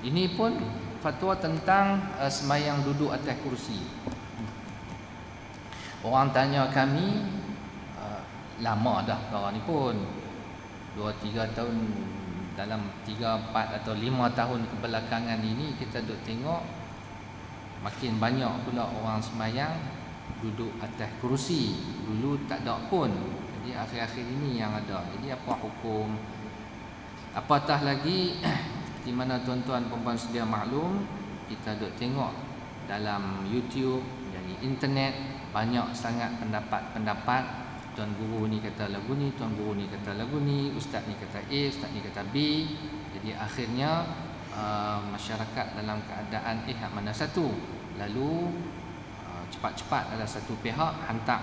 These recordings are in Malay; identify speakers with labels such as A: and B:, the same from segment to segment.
A: Ini pun fatwa tentang semayang duduk atas kursi. Orang tanya kami, lama dah perkara ni pun 2-3 tahun, dalam 3-4 atau 5 tahun kebelakangan ini kita duk tengok makin banyak pula orang semayang duduk atas kursi. Dulu tak ada pun. Jadi akhir-akhir ini yang ada. Jadi apa hukum? Apatah lagi di mana tuan-tuan perempuan sedia maklum, kita duk tengok dalam YouTube, dari internet, banyak sangat pendapat-pendapat. Tuan guru ni kata lagu ni, tuan guru ni kata lagu ni, ustaz ni kata A, ustaz ni kata B. Jadi akhirnya masyarakat dalam keadaan mana satu. Lalu cepat-cepat ada satu pihak hantar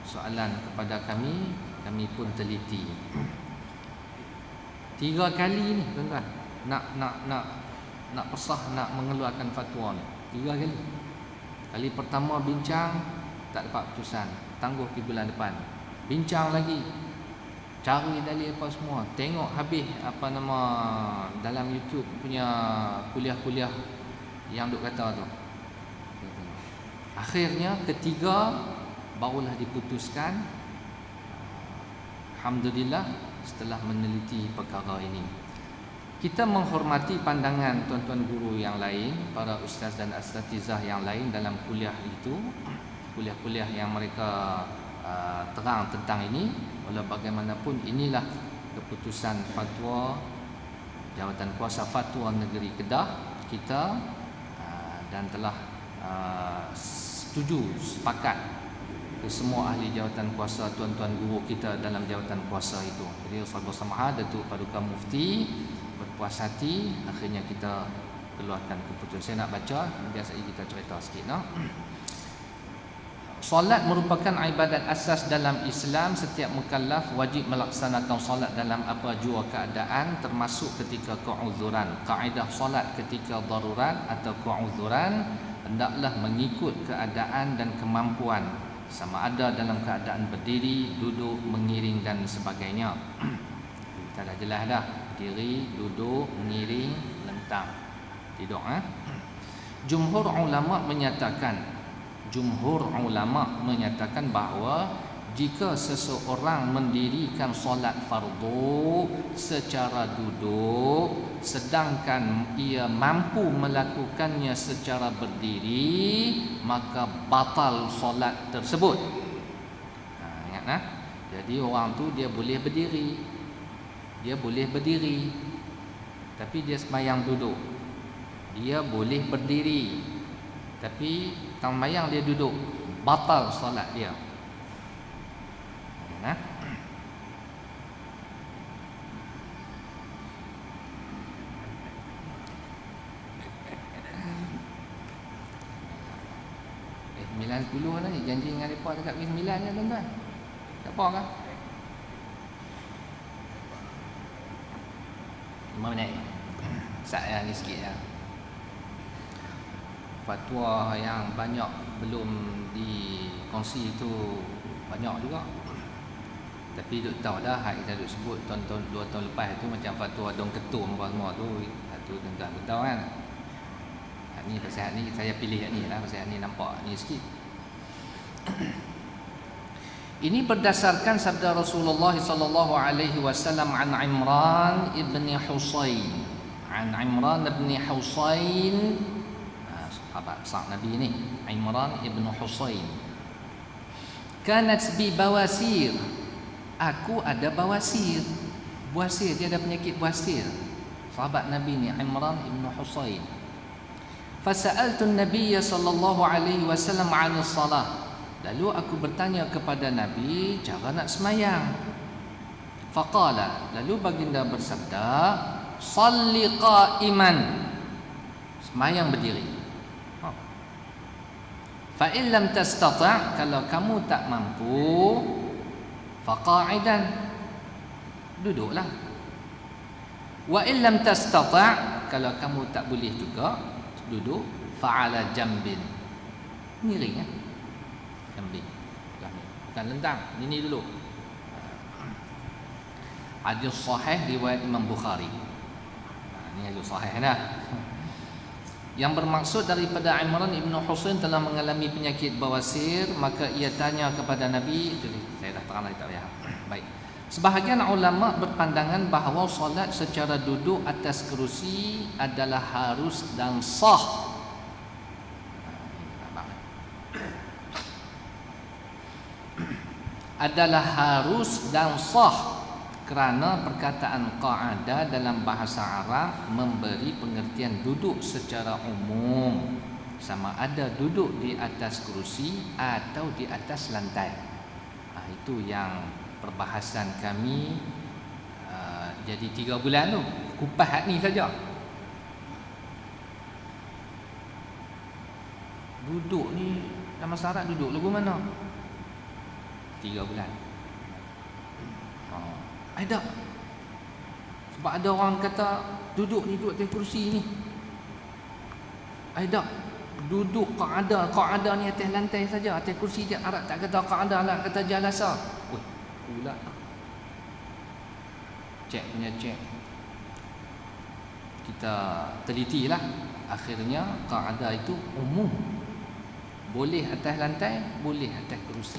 A: soalan kepada kami, kami pun teliti. 3 kali ni tuan-tuan nak pesah, nak mengeluarkan fatwa ni 3 kali. Kali pertama bincang, tak dapat keputusan, tangguh ke bulan depan. Bincang lagi, cari dalil apa semua, tengok habis dalam YouTube punya kuliah-kuliah yang duk kata tu. Akhirnya ketiga barulah diputuskan, alhamdulillah, setelah meneliti perkara ini. Kita menghormati pandangan tuan-tuan guru yang lain, para ustaz dan asatizah yang lain dalam kuliah itu, kuliah-kuliah yang mereka terang tentang ini. Walau bagaimanapun inilah keputusan fatwa Jawatan Kuasa Fatwa Negeri Kedah kita, dan telah sepakat ke semua ahli jawatan kuasa, tuan-tuan guru kita dalam jawatan kuasa itu. Jadi bersama Datuk Paduka Mufti berpuas hati, akhirnya kita keluarkan keputusan. Saya nak baca, biasa kita cerita sikit, no? Solat merupakan ibadat asas dalam Islam. Setiap mukallaf wajib melaksanakan solat dalam apa jua keadaan, termasuk ketika keuzuran. Kaedah solat ketika darurat atau keuzuran hendaklah mengikut keadaan dan kemampuan, sama ada dalam keadaan berdiri, duduk, mengiring dan sebagainya. Kita dah jelas dah, berdiri, duduk, mengiring, lentang, tidur. Jumhur ulama menyatakan bahawa jika seseorang mendirikan solat fardu secara duduk, sedangkan ia mampu melakukannya secara berdiri, maka batal solat tersebut. Ingat, jadi orang tu dia boleh berdiri, tapi dia sembahyang duduk. Dia boleh berdiri, tapi sembahyang dia duduk, batal solat dia. Sembilan 10 lah ni, janji dengan mereka dekat 9 ya tuan-tuan. Tak apa kan? 5 minit. Saya ni sikit ya. Fatwa yang banyak belum dikongsi itu banyak juga. Tapi duk tahu dah, hak kita duk sebut tahun 2 tahun lepas itu macam fatwa dong ketum apa semua tu. Itu tuan-tuan tahu kan. Ni pasal ni saya pilih ni lah, pasal ni nampak ni sikit. Ini berdasarkan sabda Rasulullah sallallahu alaihi wasallam an Imran ibn Husain. An Imran ibn Husain, sahabat besar Nabi ni, Imran ibn Husain. Kanat bi bawasir. Aku ada bawasir. Buasir, dia ada penyakit buasir. Sahabat Nabi ni Imran ibn Husain. Fasa'altu an-nabiy sallallahu alaihi wasallam 'an as-salah. Lalu aku bertanya kepada Nabi cara nak semayang. Faqala, lalu baginda bersabda, "Shalli qa'iman." Semayang berdiri. Fa in lam tastati', kalau kamu tak mampu, faqa'idan, duduklah. Wa in lam tastati', kalau kamu tak boleh juga duduk, fa'ala jambin, miring ya, jambin, bukan lentang, ini dulu. Hadis sahih riwayat Imam Bukhari. Ini hadis sahih dah. Yang bermaksud daripada Imran ibn Husain telah mengalami penyakit bawasir, maka ia tanya kepada Nabi. Jadi saya dah terang tak payah. Baik. Sebahagian ulama berpandangan bahawa solat secara duduk atas kerusi adalah harus dan sah. Adalah harus dan sah kerana perkataan qa'ada dalam bahasa Arab memberi pengertian duduk secara umum, sama ada duduk di atas kerusi atau di atas lantai. Itu yang perbahasan kami jadi 3 bulan tu, kupas ni saja. Duduk ni dalam bahasa Arab duduk lagu mana? 3 bulan. Ada. Sebab ada orang kata duduk ni, duduk atas kursi ni. Ada. Duduk qa'ada ni atas lantai saja, atas kursi je. Arab tak kata qa'ada lah, kata jalasa. Pula. Cek punya cek. Kita telitilah. Akhirnya qa'ada itu umum. Boleh atas lantai, boleh atas kerusi.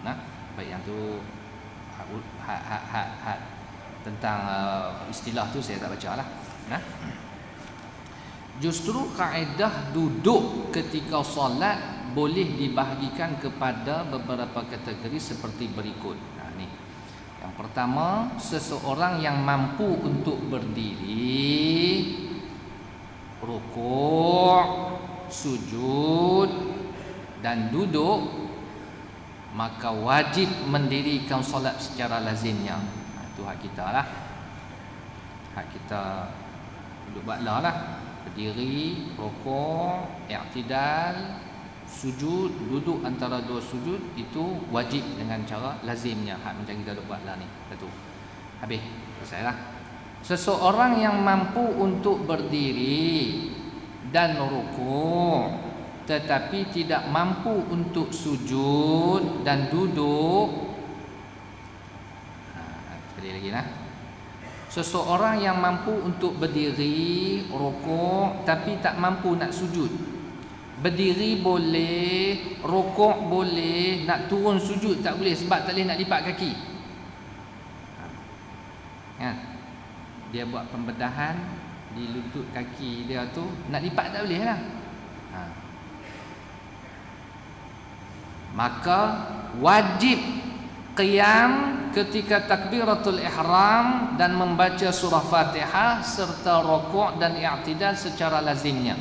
A: Nah, baik yang tu tentang istilah tu saya tak baca lah. Nah, justru kaedah duduk ketika solat boleh dibahagikan kepada beberapa kategori seperti berikut. Ni. Yang pertama, seseorang yang mampu untuk berdiri, rukuk, sujud dan duduk, maka wajib mendirikan solat secara lazimnya. Itu hak kita lah. Hak kita duduk baklah lah. Berdiri, rukuk, i'tidal, sujud, duduk antara 2 sujud, itu wajib dengan cara lazimnya. Hak macam kita duduk baklah ni. Satu. Habis. Selesai lah. Seseorang yang mampu untuk berdiri dan rukuk tetapi tidak mampu untuk sujud dan duduk. Sekali lagi lah. Seseorang yang mampu untuk berdiri, rukuk tapi tak mampu nak sujud. Berdiri boleh, rukuk boleh, nak turun sujud tak boleh sebab tak boleh nak lipat kaki. Dia buat pembedahan di lutut kaki dia tu, nak lipat tak boleh lah. Maka wajib qiyam ketika takbiratul ihram dan membaca surah Fatihah serta rukuk dan i'tidal secara lazimnya.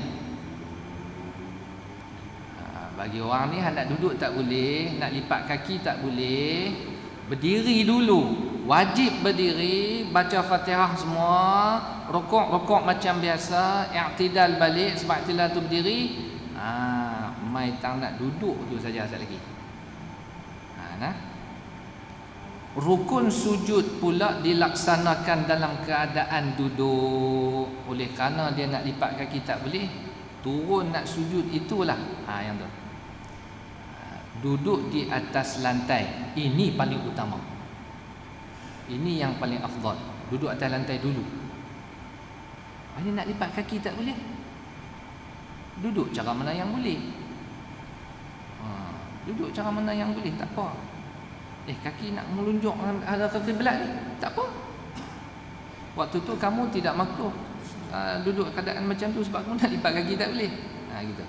A: Bagi orang ni hendak duduk tak boleh, nak lipat kaki tak boleh, berdiri dulu. Wajib berdiri, baca Fatihah semua, rukuk macam biasa, i'tidal balik sebab i'tidal tu berdiri. Mai tang nak duduk tu saja sekali lagi. Nah. Rukun sujud pula dilaksanakan dalam keadaan duduk. Oleh kerana dia nak lipat kaki tak boleh, turun nak sujud itulah yang tu. Duduk di atas lantai, ini paling utama. Ini yang paling afdal. Duduk atas lantai dulu. Ini nak lipat kaki tak boleh. Duduk cara mana yang boleh. Duduk cara mana yang boleh, tak apa. Kaki nak melunjuk ada kaki belat ni, tak apa. Waktu tu kamu tidak makruh duduk keadaan macam tu sebab kamu nak lipat kaki tak boleh. Gitu.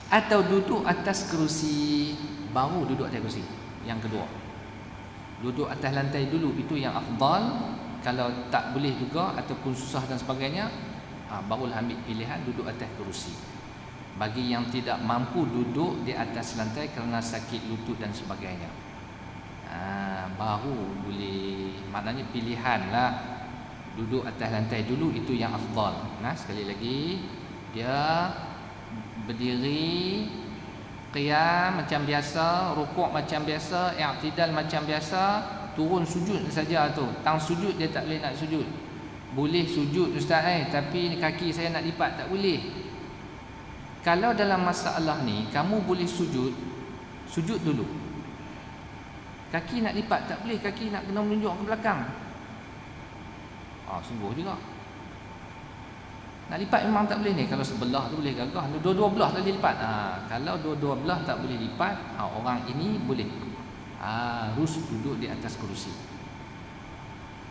A: Atau duduk atas kerusi, baru duduk atas kerusi. Yang kedua, duduk atas lantai dulu, itu yang afdal. Kalau tak boleh juga ataupun susah dan sebagainya, barulah ambil pilihan duduk atas kerusi. Bagi yang tidak mampu duduk di atas lantai kerana sakit lutut dan sebagainya, baru boleh. Maknanya pilihan lah, duduk atas lantai dulu, itu yang afdal. Sekali lagi, dia berdiri, qiyam macam biasa, rukuk macam biasa, i'tidal macam biasa, turun sujud saja tu. Tang sujud dia tak boleh nak sujud. Boleh sujud ustaz tapi kaki saya nak lipat tak boleh. Kalau dalam masalah ni kamu boleh sujud, sujud dulu. Kaki nak lipat tak boleh, kaki nak kena menunjuk ke belakang. Sungguh juga. Nak lipat memang tak boleh ni. Kalau sebelah tu boleh gagah, dua-dua belah tak boleh lipat. Kalau dua-dua belah tak boleh lipat, orang ini boleh harus duduk di atas kerusi.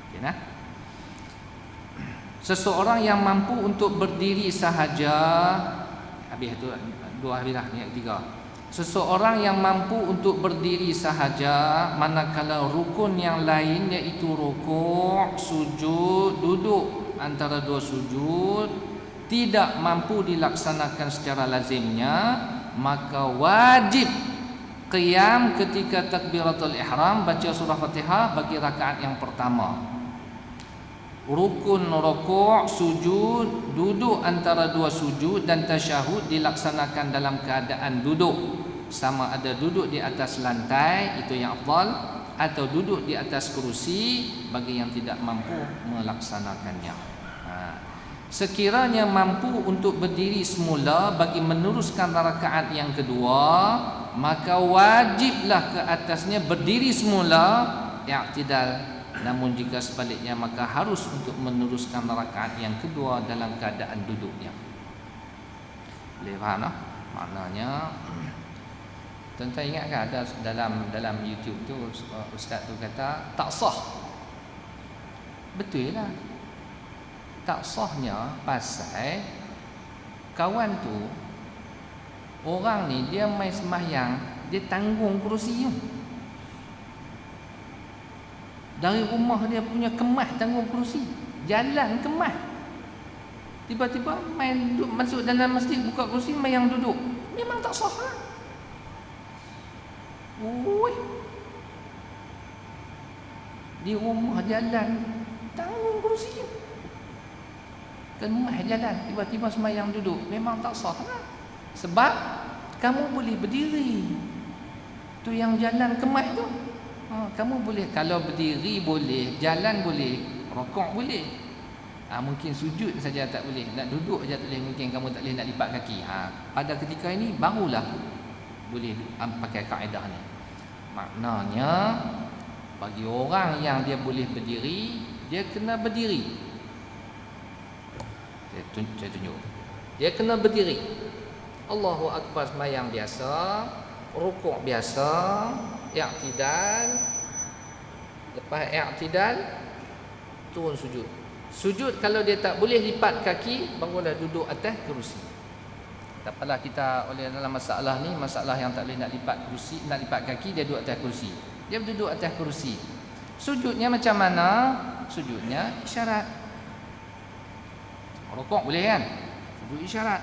A: Okay, nah? Seseorang yang mampu untuk berdiri sahaja, habis tu dua habis dah, ni ketiga. Seseorang yang mampu untuk berdiri sahaja manakala rukun yang lain iaitu rukuk, sujud, duduk antara dua sujud tidak mampu dilaksanakan secara lazimnya, maka wajib qiyam ketika takbiratul ihram, baca surah Fatihah bagi rakaat yang pertama. Rukun rukuk, sujud, duduk antara dua sujud dan tasyahud dilaksanakan dalam keadaan duduk, sama ada duduk di atas lantai, itu yang afdal, atau duduk di atas kerusi bagi yang tidak mampu melaksanakannya. Sekiranya mampu untuk berdiri semula bagi meneruskan rakaat yang kedua, maka wajiblah ke atasnya berdiri semula i'tidal. Namun jika sebaliknya, maka harus untuk meneruskan rakaat yang kedua dalam keadaan duduknya. Boleh faham tak? Maknanya, tuan-tuan ingat kan ada dalam YouTube tu ustaz tu kata tak sah. Betul lah. Tak sahnya pasal kawan tu, orang ni dia main sembahyang, dia tanggung kerusi tu. Dari rumah dia punya kemas tanggung kerusi, jalan kemas, tiba-tiba main masuk dalam masjid buka kerusi main duduk. Memang tak sah lah. Di rumah jalan tanggung kerusi, kemas jalan, tiba-tiba semayang duduk. Memang tak sah lah. Sebab kamu boleh berdiri, tu yang jalan kemas tu. Kamu boleh, kalau berdiri boleh, jalan boleh, rokok boleh. Mungkin sujud saja tak boleh, nak duduk saja tak boleh, mungkin kamu tak boleh nak lipat kaki. Pada ketika ini barulah boleh pakai kaedah ni. Maknanya bagi orang yang dia boleh berdiri, dia kena berdiri. Saya tunjuk. Dia kena berdiri. Allahu Akbar sembahyang biasa, rukuk biasa, i'tidal, lepas i'tidal turun sujud. Sujud kalau dia tak boleh lipat kaki, barulah duduk atas kerusi. Tak apalah kita oleh dalam masalah ni, masalah yang tak boleh nak lipat kerusi, nak lipat kaki, dia duduk atas kerusi. Dia duduk atas kerusi. Sujudnya macam mana? Sujudnya isyarat. Rukuk boleh kan? Sujud isyarat.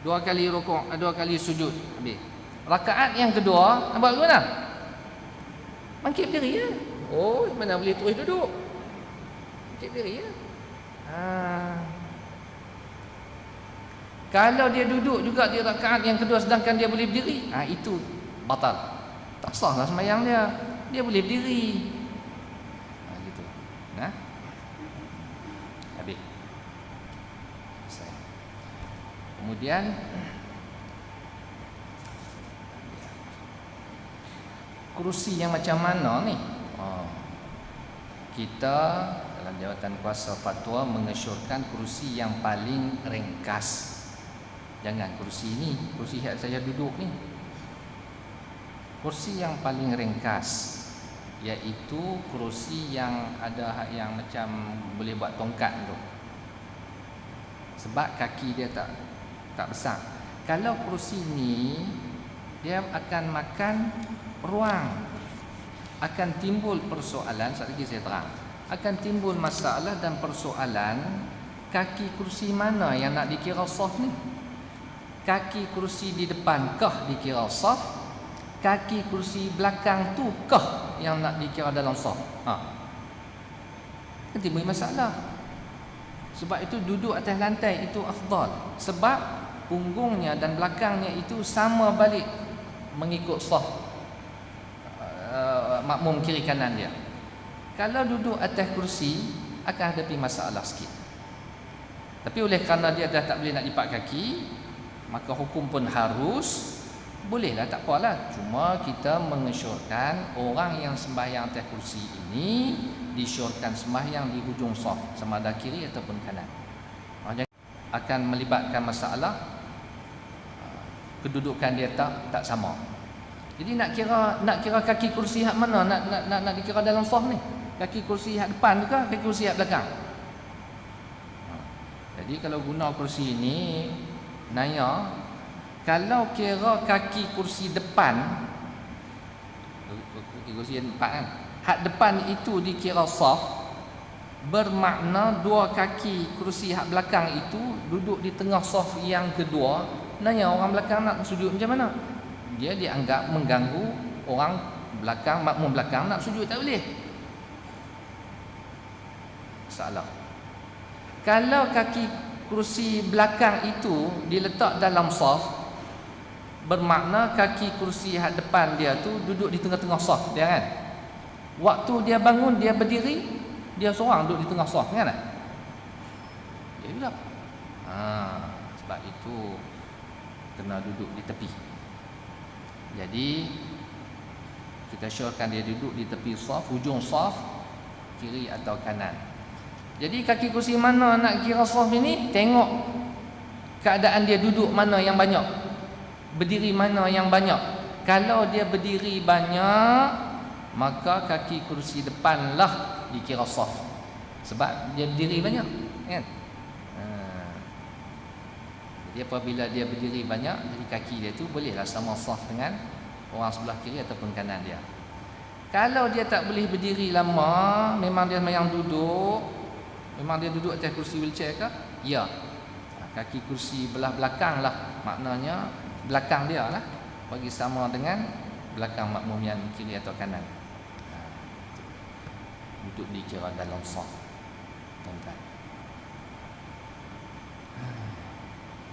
A: 2 kali rukuk, 2 kali sujud, habis. Rakaat yang kedua, nak buat mana? Bangkit berdiri ya. Mana boleh terus duduk? Bangkit berdiri ya. Kalau dia duduk juga di rakaat yang kedua sedangkan dia boleh berdiri, itu batal. Tak sah lah sembahyang dia. Dia boleh berdiri. Gitu. Nah. Habis. Kemudian kerusi yang macam mana ni? Kita dalam Jawatan Kuasa Fatwa mengesyorkan kerusi yang paling ringkas. Jangan kerusi ni, kerusi yang saya duduk ni. Kerusi yang paling ringkas, iaitu kerusi yang ada yang macam boleh buat tongkat tu. Sebab kaki dia tak besar. Kalau kerusi ni, dia akan makan ruang, akan timbul persoalan. Sekejap lagi saya terang. Akan timbul masalah dan persoalan, kaki kerusi mana yang nak dikira saf ni? Kaki kerusi di depan kah dikira saf? Kaki kerusi belakang tu kah yang nak dikira dalam saf? Kan timbul masalah. Sebab itu duduk atas lantai itu afdal. Sebab punggungnya dan belakangnya itu sama balik mengikut saf makmum kiri kanan dia. Kalau duduk atas kerusi akan hadapi masalah sikit. Tapi oleh kerana dia dah tak boleh nak lipat kaki, maka hukum pun harus bolehlah, tak apalah. Cuma kita mengesyorkan orang yang sembahyang atas kerusi ini disyorkan sembahyang di hujung saf, sama ada kiri ataupun kanan. akan melibatkan masalah kedudukan dia tak sama. Jadi nak kira kaki kursi hak mana, nak dikira dalam saf ni. Kaki kursi hak depan ke kaki kursi hak belakang? Jadi kalau guna kursi ini naya, kalau kira kaki kursi depan, kaki kursi yang depan kan, hak depan itu dikira saf, bermakna dua kaki kursi hak belakang itu duduk di tengah saf yang kedua. Nanya orang belakang nak sujud macam mana? Dia dianggap mengganggu orang belakang, makmum belakang nak sujud tak boleh. Salah. Kalau kaki kursi belakang itu diletak dalam saf, bermakna kaki kursi hak depan dia tu duduk di tengah-tengah saf dia kan. Waktu dia bangun, dia berdiri, dia seorang duduk di tengah saf kan? Dia juga. Sebab itu kena duduk di tepi. Jadi kita syorkan dia duduk di tepi saf, hujung saf, kiri atau kanan. Jadi kaki kursi mana nak kira saf ini, tengok keadaan dia duduk mana yang banyak, berdiri mana yang banyak. Kalau dia berdiri banyak, maka kaki kursi depanlah dikira saf, sebab dia berdiri banyak kan. Jadi apabila dia berdiri banyak, jadi kaki dia tu bolehlah sama saf dengan orang sebelah kiri ataupun kanan dia. Kalau dia tak boleh berdiri lama, memang dia yang duduk, memang dia duduk atas kursi wheelchair ke? Ya. Kaki kursi belah belakang lah, maknanya belakang dia lah, bagi sama dengan belakang makmum yang kiri atau kanan. Duduk dikira dalam saf. Tuan-tuan.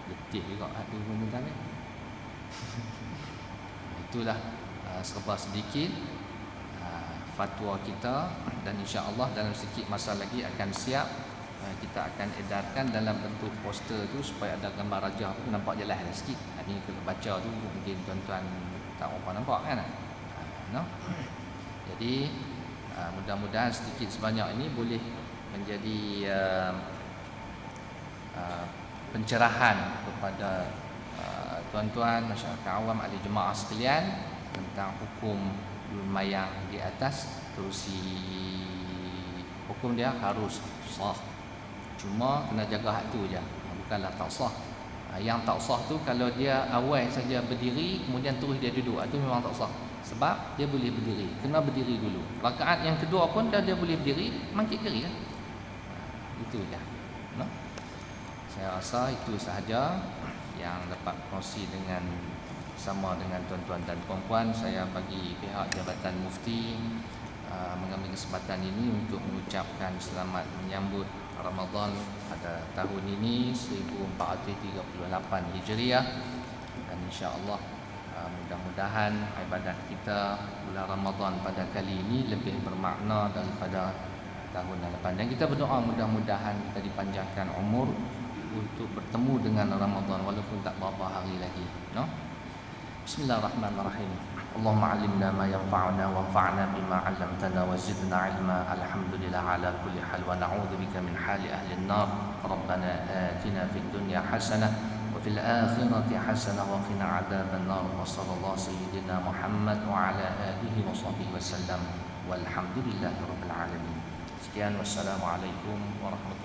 A: Letih juga hati tuan-tuan ni. Itulah serba sedikit fatwa kita, dan insya-Allah dalam sedikit masa lagi akan siap. Kita akan edarkan dalam bentuk poster tu supaya ada gambar raja tu nampak jelas sikit. Ini kalau baca tu mungkin tuan-tuan tak apa nampak kan. No? Jadi mudah-mudahan sedikit sebanyak ini boleh menjadi pencerahan kepada tuan-tuan masyarakat awam, ahli jemaah sekalian tentang hukum mayang di atas kerusi. Hukum dia harus sah, cuma kena jaga hak tu je, bukanlah tak sah. Yang tak sah tu kalau dia awal saja berdiri kemudian terus dia duduk, itu memang tak sah. Sebab dia boleh berdiri, kena berdiri dulu. Rakaat yang kedua pun dia boleh berdiri, mangkit diri kan. Itu je. No? Saya rasa itu sahaja yang dapat kongsi dengan sama dengan tuan-tuan dan puan-puan. Saya bagi pihak Jabatan Mufti mengambil kesempatan ini untuk mengucapkan selamat menyambut Ramadan pada tahun ini 1438 Hijriah, dan insya-Allah mudah-mudahan ibadat kita bulan Ramadan pada kali ini lebih bermakna daripada tahun depan, dan kita berdoa mudah-mudahan kita dipanjangkan umur untuk bertemu dengan Ramadan walaupun tak berapa hari lagi, no? Bismillahirrahmanirrahim. Allahumma 'allimna ma yanfa'una wanfa'na bima 'allamtana wa zidna 'ilma. Alhamdulillah ala kulli hal wa na'udzubika min hali ahli an-nar. Rabbana atina fid dunya hasanah wa fil akhirati hasanah wa qina 'adzaban nar. Wa sallallahu sayyidina Muhammad wa ala alihi wa sahbihi wasallam. Walhamdulillahirabbil alamin. Sekian, wassalamualaikum warahmatullahi wabarakatuh.